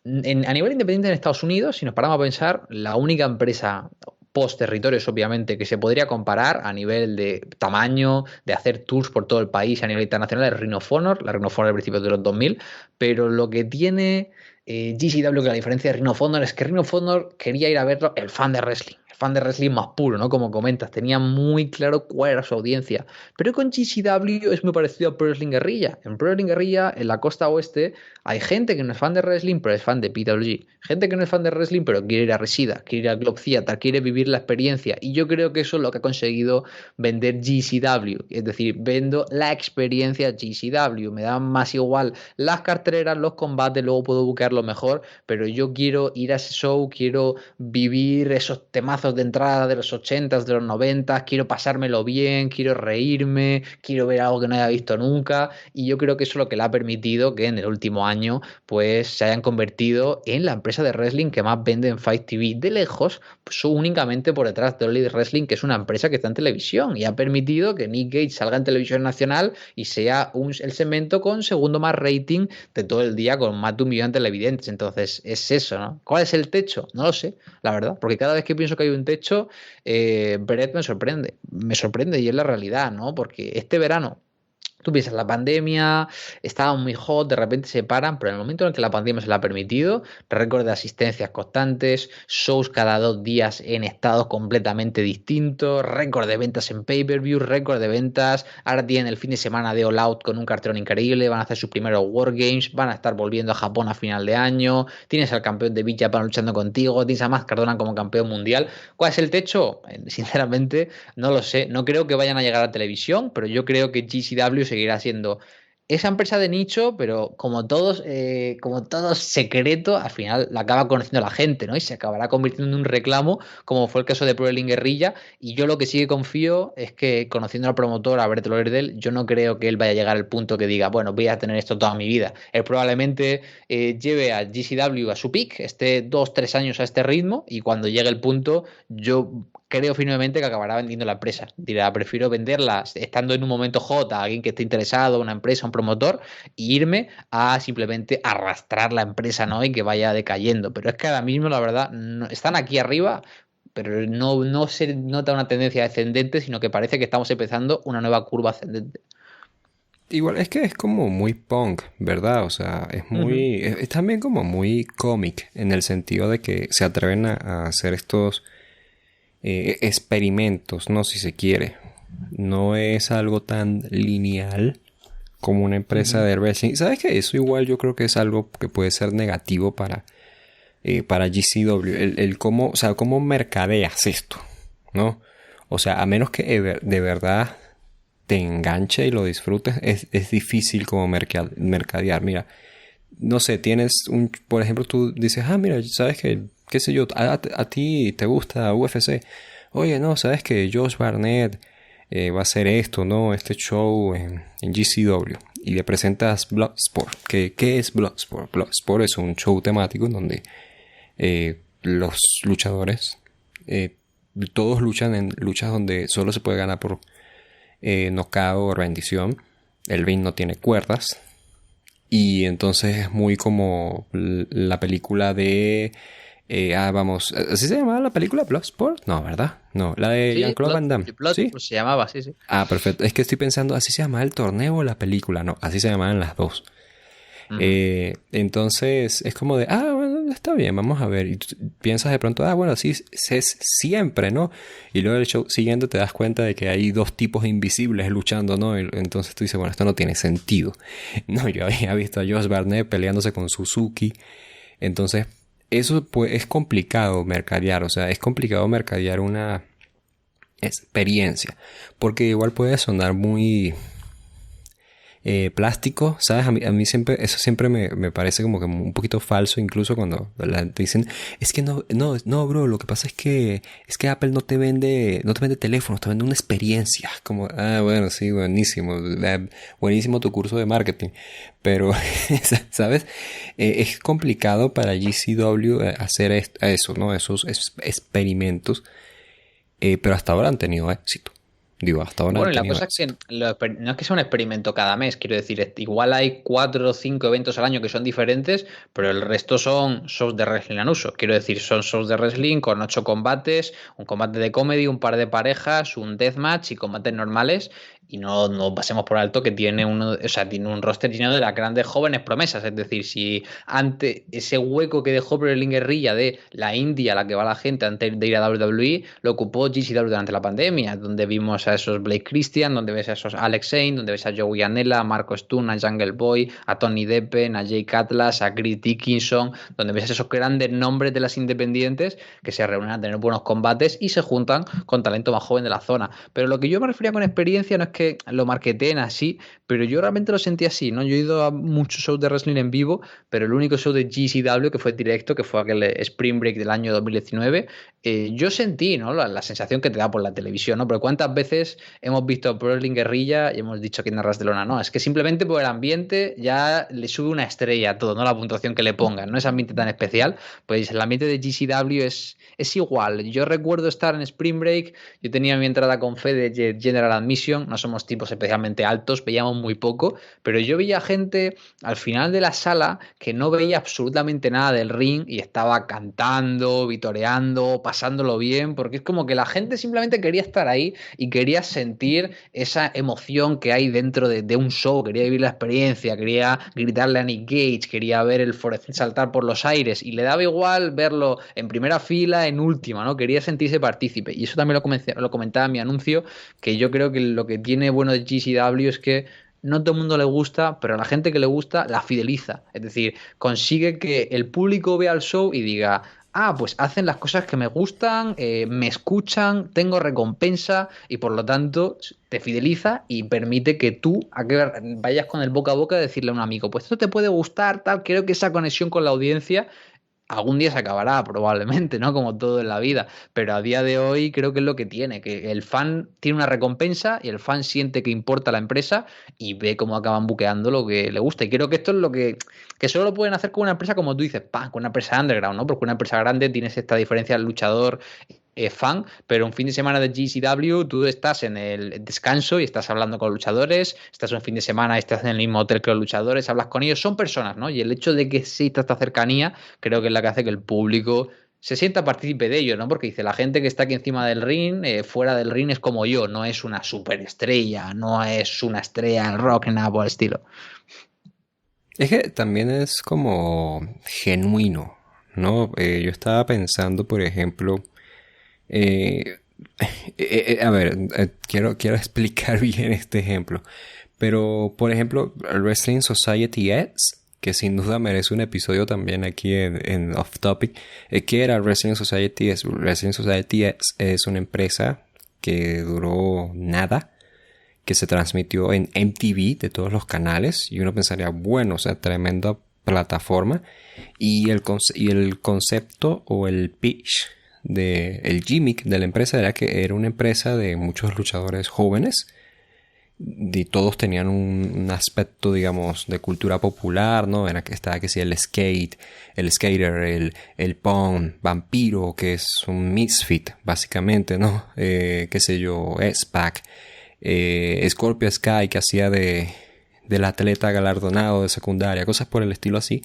a nivel independiente en Estados Unidos, si nos paramos a pensar, la única empresa post territorios, obviamente, que se podría comparar a nivel de tamaño, de hacer tours por todo el país a nivel internacional es Ring of Honor, la Ring of Honor de principios de los 2000, pero lo que tiene GCW, que la diferencia de Ring of Honor es que Ring of Honor quería ir a verlo el fan de wrestling más puro, ¿no? Como comentas, tenía muy claro cuál era su audiencia. Pero con GCW es muy parecido a Pro Wrestling Guerrilla. En Pro Wrestling Guerrilla, en la costa oeste, hay gente que no es fan de wrestling, pero es fan de PWG. Gente que no es fan de wrestling, pero quiere ir a Resida, quiere ir a Globe Theater, quiere vivir la experiencia. Y yo creo que eso es lo que ha conseguido vender GCW. Es decir, vendo la experiencia GCW. Me da más igual las carteleras, los combates, luego puedo buquearlo mejor, pero yo quiero ir a ese show, quiero vivir esos temazos de entrada de los 80s, de los 90s, quiero pasármelo bien, quiero reírme, quiero ver algo que no haya visto nunca. Y yo creo que eso es lo que le ha permitido que en el último año pues se hayan convertido en la empresa de wrestling que más vende en Fight TV de lejos, pues únicamente por detrás de All Elite Wrestling, que es una empresa que está en televisión y ha permitido que Nick Gage salga en televisión nacional y sea el segmento con segundo más rating de todo el día, con más de 1 millón de televidentes. Entonces es eso, ¿no? ¿Cuál es el techo? No lo sé, la verdad, porque cada vez que pienso que hay un techo, Brett me sorprende y es la realidad, ¿no? Porque este verano tú piensas, la pandemia estaba muy hot, de repente se paran, pero en el momento en el que la pandemia se la ha permitido, récord de asistencias constantes, shows cada 2 días en estados completamente distintos, récord de ventas en pay-per-view, récord de ventas, ahora tienen el fin de semana de All Out con un cartelón increíble, van a hacer sus primeros Wargames, van a estar volviendo a Japón a final de año, tienes al campeón de Big Japan luchando contigo, tienes a Matt Cardona como campeón mundial. ¿Cuál es el techo? Sinceramente, no lo sé, no creo que vayan a llegar a televisión, pero yo creo que GCW seguirá siendo esa empresa de nicho, pero como todo secreto, al final la acaba conociendo la gente, ¿no? Y se acabará convirtiendo en un reclamo, como fue el caso de Pro Wrestling Guerrilla. Y yo lo que sí que confío es que, conociendo al promotor, a Brett Lauderdale, yo no creo que él vaya a llegar al punto que diga, bueno, voy a tener esto toda mi vida. Él probablemente lleve a GCW a su peak, esté 2, 3 años a este ritmo, y cuando llegue el punto, yo creo firmemente que acabará vendiendo la empresa. Dirá, prefiero venderla estando en un momento hot a alguien que esté interesado, una empresa, un promotor, e irme a simplemente arrastrar la empresa, ¿no? Y que vaya decayendo. Pero es que ahora mismo, la verdad, no, están aquí arriba, pero no se nota una tendencia descendente, sino que parece que estamos empezando una nueva curva ascendente. Igual es que es como muy punk, ¿verdad? O sea, es Ujú. muy... Es también como muy cómic en el sentido de que se atreven a hacer estos experimentos, ¿no? Si se quiere. No es algo tan lineal como una empresa Ujú. de wrestling. ¿Sabes qué? Eso igual yo creo que es algo que puede ser negativo para GCW. El cómo, o sea, cómo mercadeas esto, ¿no? O sea, a menos que de verdad te enganche y lo disfrutes, es difícil como mercadear. Mira, no sé, por ejemplo, tú dices, mira, sabes que, qué sé yo, a ti te gusta UFC. Oye, no, sabes que Josh Barnett va a hacer esto, ¿no? Este show en GCW. Y le presentas Bloodsport. ¿Qué es Bloodsport? Bloodsport es un show temático en donde los luchadores, eh, todos luchan en luchas donde solo se puede ganar por knockout o rendición. El ring no tiene cuerdas. Y entonces es muy como la película de... vamos, ¿así se llamaba la película? ¿Bloodsport? No, ¿verdad? No, la de Sí, Jean-Claude Van Damme. ¿Sí? pues se llamaba, sí, sí. Perfecto. Es que estoy pensando, ¿así se llamaba el torneo o la película? No, así se llamaban las dos. Ujú. Entonces es como de, bueno, está bien, vamos a ver. Y tú piensas de pronto, bueno, sí, es siempre, ¿no? Y luego el show siguiente te das cuenta de que hay dos tipos invisibles luchando, ¿no? Y entonces tú dices, bueno, esto no tiene sentido. No, yo había visto a Josh Barnett peleándose con Suzuki. Entonces, eso pues, es complicado mercadear, o sea, es complicado mercadear una experiencia. Porque igual puede sonar muy plástico, ¿sabes? A mí siempre, eso siempre me parece como que un poquito falso, incluso cuando te dicen, es que no, bro, lo que pasa es que Apple no te vende teléfonos, te vende una experiencia. Como, bueno, sí, buenísimo, buenísimo tu curso de marketing, pero, ¿sabes? Es complicado para GCW hacer eso, ¿no? Esos experimentos, pero hasta ahora han tenido éxito. Digo, hasta ahora Bueno, han y la tenido cosa es éxito. que no es que sea un experimento cada mes, quiero decir, igual hay 4 o 5 eventos al año que son diferentes, pero el resto son shows de wrestling al uso. Quiero decir, son shows de wrestling con 8 combates, un combate de comedy, un par de parejas, un deathmatch y combates normales. Y no pasemos por alto que tiene tiene un roster lleno de las grandes jóvenes promesas. Es decir, si ante ese hueco que dejó Berlín Guerrilla de la India a la que va la gente antes de ir a WWE, lo ocupó GCW durante la pandemia, donde vimos a esos Blake Christian, donde ves a esos Alex Zane, donde ves a Joey Janela, a Marco Stunt, a Jungle Boy, a Tony Deppen, a Jake Atlas, a Chris Dickinson, donde ves a esos grandes nombres de las independientes que se reúnen a tener buenos combates y se juntan con talento más joven de la zona. Pero lo que yo me refería con experiencia no es que lo marketeen así, pero yo realmente lo sentí así, ¿no? Yo he ido a muchos shows de wrestling en vivo, pero el único show de GCW que fue directo, que fue aquel Spring Break del año 2019, yo sentí, ¿no? La sensación que te da por la televisión, ¿no? Pero cuántas veces hemos visto Pro Wrestling Guerrilla y hemos dicho que en Arras de Lona, no, es que simplemente por el ambiente ya le sube una estrella a todo, ¿no? La puntuación que le pongan, no ese ambiente tan especial, pues el ambiente de GCW es igual. Yo recuerdo estar en Spring Break, yo tenía mi entrada con fe de General Admission, no somos tipos especialmente altos, veíamos muy poco, pero yo veía gente al final de la sala que no veía absolutamente nada del ring y estaba cantando, vitoreando, pasándolo bien, porque es como que la gente simplemente quería estar ahí y quería sentir esa emoción que hay dentro de un show, quería vivir la experiencia, quería gritarle a Nick Gage, quería ver el Forest saltar por los aires y le daba igual verlo en primera fila, en última, ¿no? Quería sentirse partícipe y eso también lo comentaba en mi anuncio, que yo creo que lo que tiene bueno de GCW es que no todo el mundo le gusta, pero a la gente que le gusta la fideliza. Es decir, consigue que el público vea el show y diga, ah, pues hacen las cosas que me gustan, me escuchan, tengo recompensa y por lo tanto te fideliza y permite que tú vayas con el boca a boca a decirle a un amigo, pues esto te puede gustar, tal, creo que esa conexión con la audiencia algún día se acabará probablemente, ¿no? Como todo en la vida, pero a día de hoy creo que es lo que tiene, que el fan tiene una recompensa y el fan siente que importa la empresa y ve cómo acaban buqueando lo que le gusta. Y creo que esto es lo que solo lo pueden hacer con una empresa como tú dices, ¡pam! Con una empresa underground, ¿no? Porque una empresa grande tienes esta diferencia luchador fan, pero un fin de semana de GCW tú estás en el descanso y estás hablando con los luchadores, estás un fin de semana y estás en el mismo hotel que los luchadores, hablas con ellos, son personas, ¿no? Y el hecho de que exista esta cercanía creo que es la que hace que el público se sienta partícipe de ello, ¿no? Porque dice, la gente que está aquí encima del ring, fuera del ring es como yo, no es una superestrella, no es una estrella en rock, nada por el estilo. Es que también es como genuino, ¿no? Yo estaba pensando, por ejemplo, eh, a ver, quiero explicar bien este ejemplo. Pero, por ejemplo, Wrestling Society X, que sin duda merece un episodio también aquí en Off Topic. ¿Qué era Wrestling Society X? Wrestling Society X es una empresa que duró nada, que se transmitió en MTV de todos los canales. Y uno pensaría, bueno, o sea, tremenda plataforma. Y el concepto o el pitch el gimmick de la empresa era que era una empresa de muchos luchadores jóvenes y todos tenían un aspecto, digamos, de cultura popular, ¿no? Era que estaba que sí el skater, el punk, vampiro, que es un misfit, básicamente, ¿no? Qué sé yo, S-Pac, Scorpio Sky, que hacía del atleta galardonado de secundaria, cosas por el estilo así,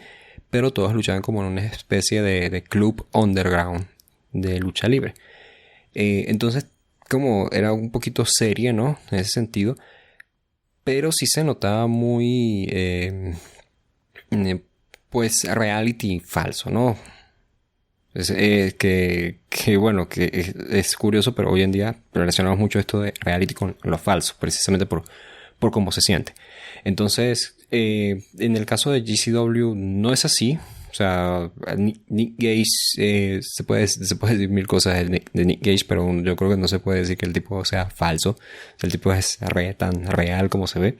pero todos luchaban como en una especie de club underground de lucha libre. Entonces, como era un poquito seria, ¿no? En ese sentido, pero sí se notaba muy, pues, reality falso, ¿no? Bueno, que es curioso, pero hoy en día relacionamos mucho esto de reality con lo falso, precisamente por cómo se siente. Entonces, en el caso de GCW no es así. O sea, Nick Gage, se puede decir mil cosas de Nick Gage, pero yo creo que no se puede decir que el tipo sea falso. El tipo es tan real como se ve.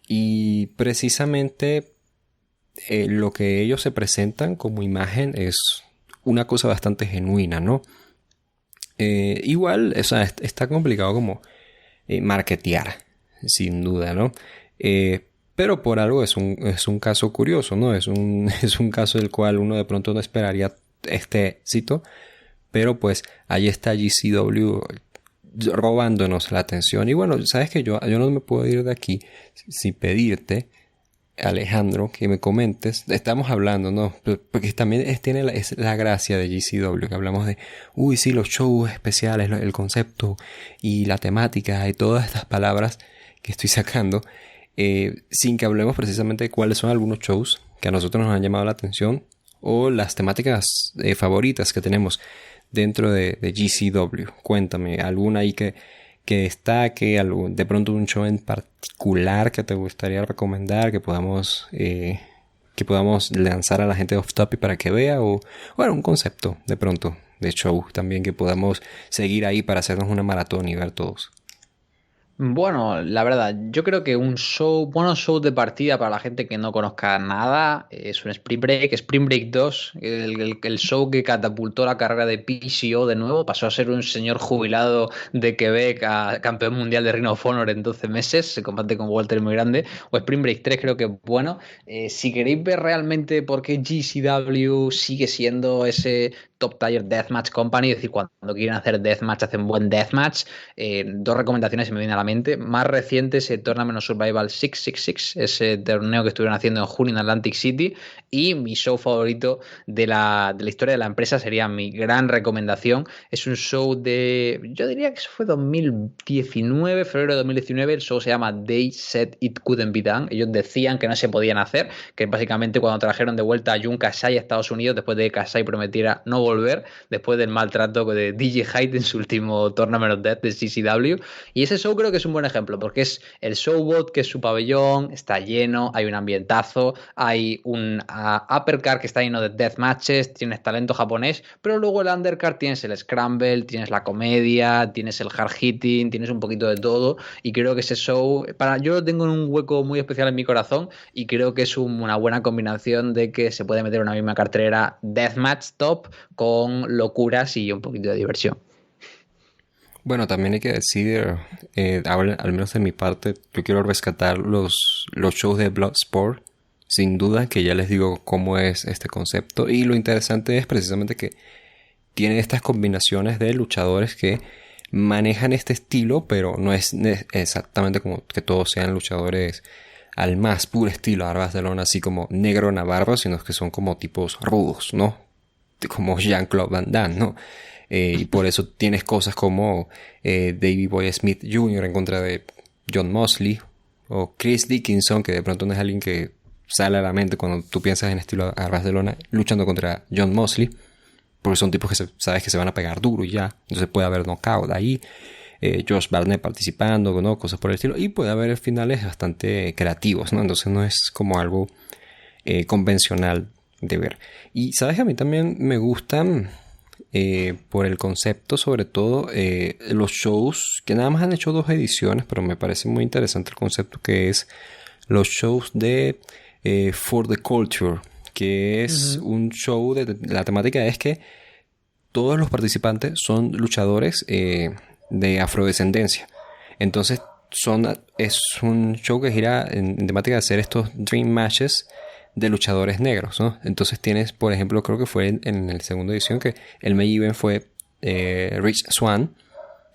Y precisamente lo que ellos se presentan como imagen es una cosa bastante genuina, ¿no? Igual, o sea, está complicado como marketear, sin duda, ¿no? Pero por algo es un caso curioso, ¿no? Es un caso del cual uno de pronto no esperaría este éxito. Pero pues ahí está GCW robándonos la atención. Y bueno, sabes que yo no me puedo ir de aquí sin pedirte, Alejandro, que me comentes. Estamos hablando, ¿no? Porque también es la gracia de GCW, que hablamos de, uy, sí, los shows especiales, el concepto y la temática y todas estas palabras que estoy sacando, sin que hablemos precisamente de cuáles son algunos shows que a nosotros nos han llamado la atención o las temáticas favoritas que tenemos dentro de GCW. Cuéntame, alguna ahí que destaque, de pronto un show en particular que te gustaría recomendar, que podamos lanzar a la gente off topic para que vea, o bueno, un concepto de pronto de show también que podamos seguir ahí para hacernos una maratón y ver todos. Bueno, la verdad, yo creo que buenos shows de partida para la gente que no conozca nada, es un Spring Break 2, el show que catapultó la carrera de PCO de nuevo, pasó a ser un señor jubilado de Quebec a campeón mundial de Ring of Honor en 12 meses, se combate con Walter muy grande, o Spring Break 3 creo que es bueno. Si queréis ver realmente por qué GCW sigue siendo ese top tier deathmatch company, es decir, cuando quieren hacer deathmatch hacen buen deathmatch. Dos recomendaciones se me vienen a la mente. Más reciente es el Tournament of Survival 666, ese torneo que estuvieron haciendo en junio en Atlantic City. Y mi show favorito de la historia de la empresa sería mi gran recomendación. Es un show yo diría que eso fue 2019, febrero de 2019. El show se llama They Said It Couldn't Be Done. Ellos decían que no se podían hacer, que básicamente cuando trajeron de vuelta a Jun Kasai a Estados Unidos, después de que Kasai prometiera no volver, después del maltrato de DJ Hyde en su último Tournament of Death de CCW. Y ese show creo que es un buen ejemplo, porque es el Showbot, que es su pabellón, está lleno, hay un ambientazo, hay un uppercard que está lleno de death matches, tienes talento japonés, pero luego el undercard tienes el scramble, tienes la comedia, tienes el hard hitting, tienes un poquito de todo, y creo que ese show, yo lo tengo en un hueco muy especial en mi corazón, y creo que es una buena combinación de que se puede meter una misma cartelera deathmatch top con locuras y un poquito de diversión. Bueno, también hay que decir, al menos de mi parte, yo quiero rescatar los shows de Bloodsport. Sin duda que ya les digo cómo es este concepto. Y lo interesante es precisamente que tiene estas combinaciones de luchadores que manejan este estilo, pero no es exactamente como que todos sean luchadores al más puro estilo de Barcelona, así como Negro Navarro, sino que son como tipos rudos, ¿no? Como Jean-Claude Van Damme, ¿no? Y por eso tienes cosas como Davey Boy Smith Jr. en contra de John Mosley, o Chris Dickinson, que de pronto no es alguien que sale a la mente cuando tú piensas en estilo a Barcelona, luchando contra John Mosley, porque son tipos que sabes que se van a pegar duro y ya, entonces puede haber knockout ahí. Josh Barnett participando, ¿no? Cosas por el estilo, y puede haber finales bastante creativos, ¿no? Entonces no es como algo convencional de ver. Y sabes que a mí también me gustan por el concepto, sobre todo los shows que nada más han hecho 2 ediciones, pero me parece muy interesante el concepto, que es los shows de For the Culture, que es un show la temática es que todos los participantes son luchadores de afrodescendencia. Entonces es un show que gira en temática de hacer estos dream matches de luchadores negros, ¿no? Entonces tienes, por ejemplo, creo que fue en la segunda edición que el main event fue Rich Swann,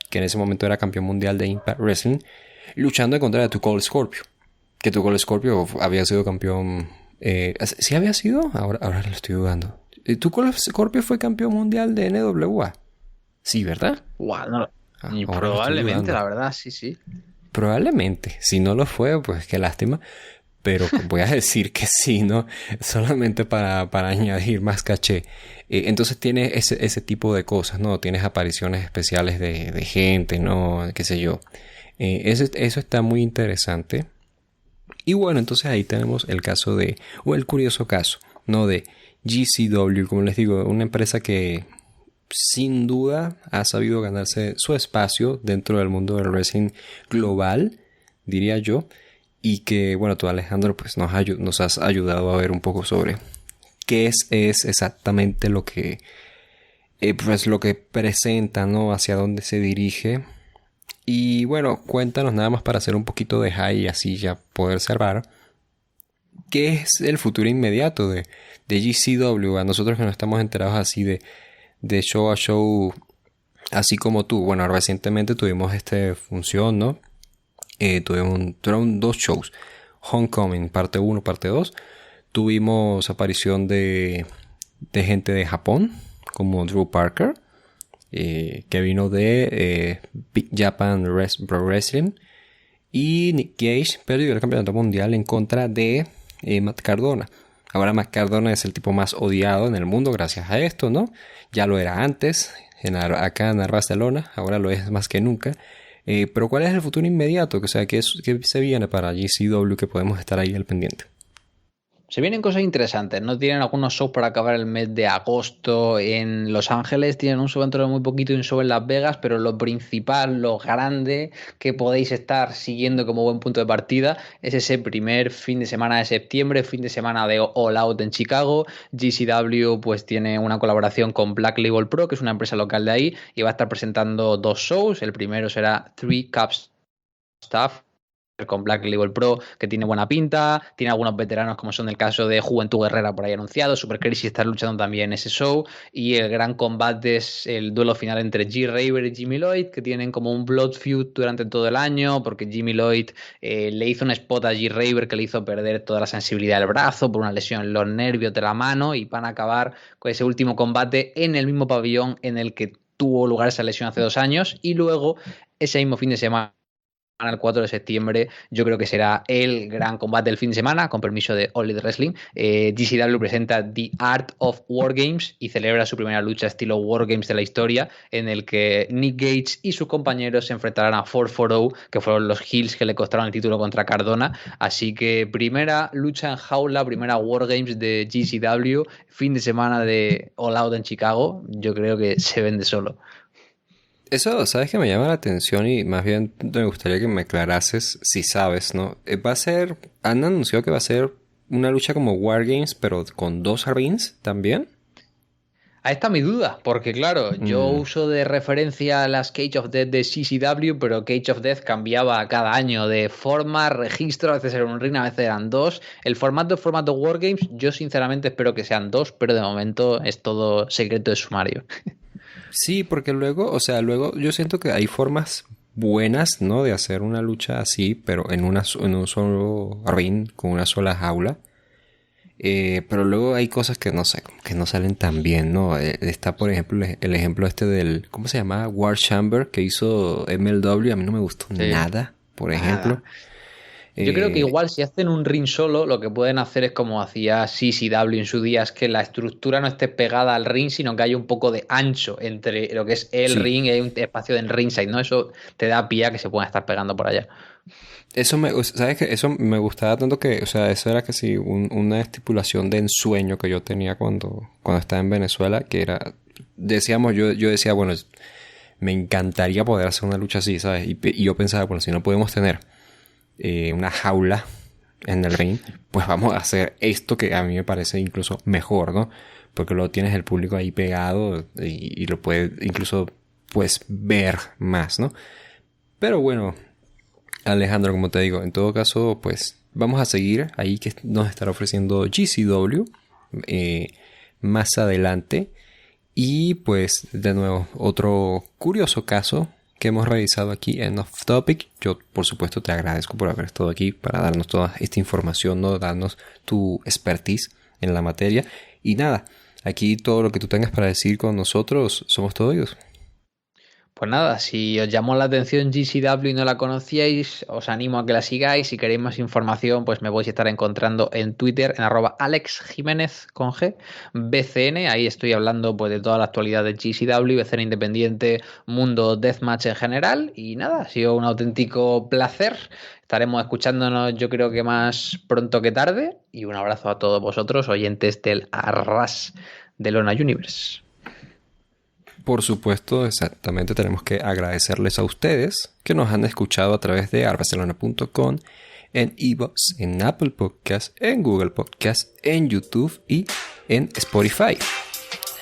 que en ese momento era campeón mundial de Impact Wrestling, luchando en contra de Tu Cole Scorpio, que Tu Cole Scorpio había sido campeón. ¿Sí había sido? Ahora lo estoy dudando. Tu Cole Scorpio fue campeón mundial de NWA. Sí, ¿verdad? Wow, no, probablemente, la verdad, sí. Probablemente. Si no lo fue, pues qué lástima. Pero voy a decir que sí, ¿no? Solamente para añadir más caché. Entonces tiene ese tipo de cosas, ¿no? Tienes apariciones especiales de gente, ¿no? Qué sé yo. Eso está muy interesante. Y bueno, entonces ahí tenemos el caso o el curioso caso, ¿no? De GCW, como les digo, una empresa que sin duda ha sabido ganarse su espacio dentro del mundo del wrestling global, diría yo. Y que, bueno, tú, Alejandro, pues nos has ayudado a ver un poco sobre qué es exactamente lo que pues lo que presenta, ¿no? Hacia dónde se dirige. Y bueno, cuéntanos nada más para hacer un poquito de high y así ya poder cerrar. ¿Qué es el futuro inmediato de GCW? A nosotros que no estamos enterados así de show a show así como tú. Bueno, recientemente tuvimos esta función, ¿no? Tuvieron dos shows. Homecoming, parte 1, parte 2. Tuvimos aparición de gente de Japón, como Drew Parker, que vino de Big Japan Pro Wrestling. Y Nick Gage perdió el campeonato mundial en contra de Matt Cardona. Ahora Matt Cardona es el tipo más odiado en el mundo gracias a esto, ¿no? Ya lo era antes, acá en Barcelona, ahora lo es más que nunca. Pero ¿cuál es el futuro inmediato? O sea, ¿qué se viene para GCW que podemos estar ahí al pendiente? Se vienen cosas interesantes, ¿no? Tienen algunos shows para acabar el mes de agosto en Los Ángeles, tienen un show dentro de muy poquito y un show en Las Vegas, pero lo principal, lo grande que podéis estar siguiendo como buen punto de partida es ese primer fin de semana de septiembre, fin de semana de All Out en Chicago. GCW pues tiene una colaboración con Black Label Pro, que es una empresa local de ahí, y va a estar presentando dos shows. El primero será 3 Cups Stuff con Black Label Pro, que tiene buena pinta, tiene algunos veteranos como son el caso de Juventud Guerrera por ahí anunciado, Super Crazy está luchando también en ese show, y el gran combate es el duelo final entre G-Raver y Jimmy Lloyd, que tienen como un blood feud durante todo el año, porque Jimmy Lloyd le hizo un spot a G-Raver que le hizo perder toda la sensibilidad del brazo por una lesión en los nervios de la mano, y van a acabar con ese último combate en el mismo pabellón en el que tuvo lugar esa lesión hace 2 años, y luego ese mismo fin de semana, el 4 de septiembre, yo creo que será el gran combate del fin de semana, con permiso de All Elite Wrestling. GCW presenta The Art of War Games y celebra su primera lucha estilo War Games de la historia, en el que Nick Gage y sus compañeros se enfrentarán a 440, que fueron los heels que le costaron el título contra Cardona. Así que primera lucha en jaula, primera War Games de GCW, fin de semana de All Out en Chicago. Yo creo que se vende solo. Eso, ¿sabes que me llama la atención? Y más bien me gustaría que me aclarases si sabes, ¿no? Han anunciado que va a ser una lucha como War Games, pero con 2 rings también. Ahí está mi duda, porque claro, yo uso de referencia las Cage of Death de CCW, pero Cage of Death cambiaba cada año de forma, registro, a veces era un ring, a veces eran 2. El formato Wargames, yo sinceramente espero que sean 2, pero de momento es todo secreto de sumario. Sí, porque luego yo siento que hay formas buenas, ¿no? De hacer una lucha así, pero en un solo ring, con una sola jaula. Pero luego hay cosas que no sé, que no salen tan bien, ¿no? Está, por ejemplo, el ejemplo del, ¿cómo se llama? War Chamber, que hizo MLW. A mí no me gustó nada, por ejemplo. Yo creo que igual si hacen un ring solo, lo que pueden hacer es como hacía CCW en su día, es que la estructura no esté pegada al ring, sino que haya un poco de ancho entre lo que es el ring y hay un espacio del ringside, ¿no? Eso te da pie a que se puedan estar pegando por allá. ¿Sabes qué? Eso me gustaba tanto que, o sea, eso era casi una estipulación de ensueño que yo tenía cuando estaba en Venezuela, que era, yo decía, bueno, me encantaría poder hacer una lucha así, ¿sabes? Y yo pensaba, bueno, si no podemos tener una jaula en el ring, pues vamos a hacer esto que a mí me parece incluso mejor, ¿no? Porque luego tienes el público ahí pegado y lo puedes incluso pues ver más, ¿no? Pero bueno, Alejandro, como te digo, en todo caso, pues vamos a seguir ahí que nos estará ofreciendo GCW más adelante. Y pues de nuevo, otro curioso caso que hemos revisado aquí en Off Topic. Yo, por supuesto, te agradezco por haber estado aquí para darnos toda esta información, ¿no? Darnos tu expertise en la materia. Y nada, aquí todo lo que tú tengas para decir con nosotros, somos todos oídos. Pues nada, si os llamó la atención GCW y no la conocíais, os animo a que la sigáis. Si queréis más información, pues me vais a estar encontrando en Twitter en @AlexJiménez con G, BCN. Ahí estoy hablando pues de toda la actualidad de GCW, BCN Independiente, mundo Deathmatch en general. Y nada, ha sido un auténtico placer. Estaremos escuchándonos yo creo que más pronto que tarde. Y un abrazo a todos vosotros, oyentes del Arras de Lona Universe. Por supuesto, exactamente, tenemos que agradecerles a ustedes que nos han escuchado a través de arbarcelona.com, en iVoox, en Apple Podcasts, en Google Podcasts, en YouTube y en Spotify.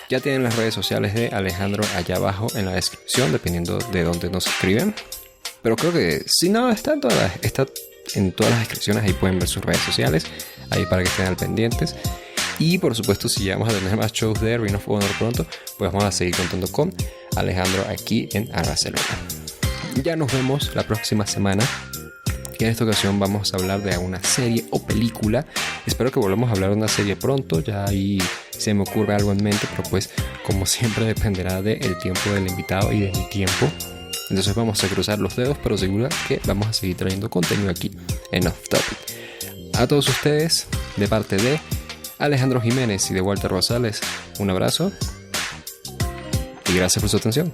Ya tienen las redes sociales de Alejandro allá abajo en la descripción, dependiendo de dónde nos escriben. Pero creo que si no, está en todas las descripciones, ahí pueden ver sus redes sociales, ahí para que estén al pendientes. Y por supuesto, si llegamos a tener más shows de Ring of Honor pronto, pues vamos a seguir contando con Alejandro aquí en Barcelona. Ya nos vemos la próxima semana, que en esta ocasión vamos a hablar de una serie o película. Espero que volvamos a hablar de una serie pronto, ya ahí se me ocurre algo en mente, pero pues como siempre dependerá del tiempo del invitado y de mi tiempo. Entonces vamos a cruzar los dedos, pero seguro que vamos a seguir trayendo contenido aquí en Off Topic. A todos ustedes, de parte de Alejandro Jiménez y de Walter Rosales, un abrazo y gracias por su atención.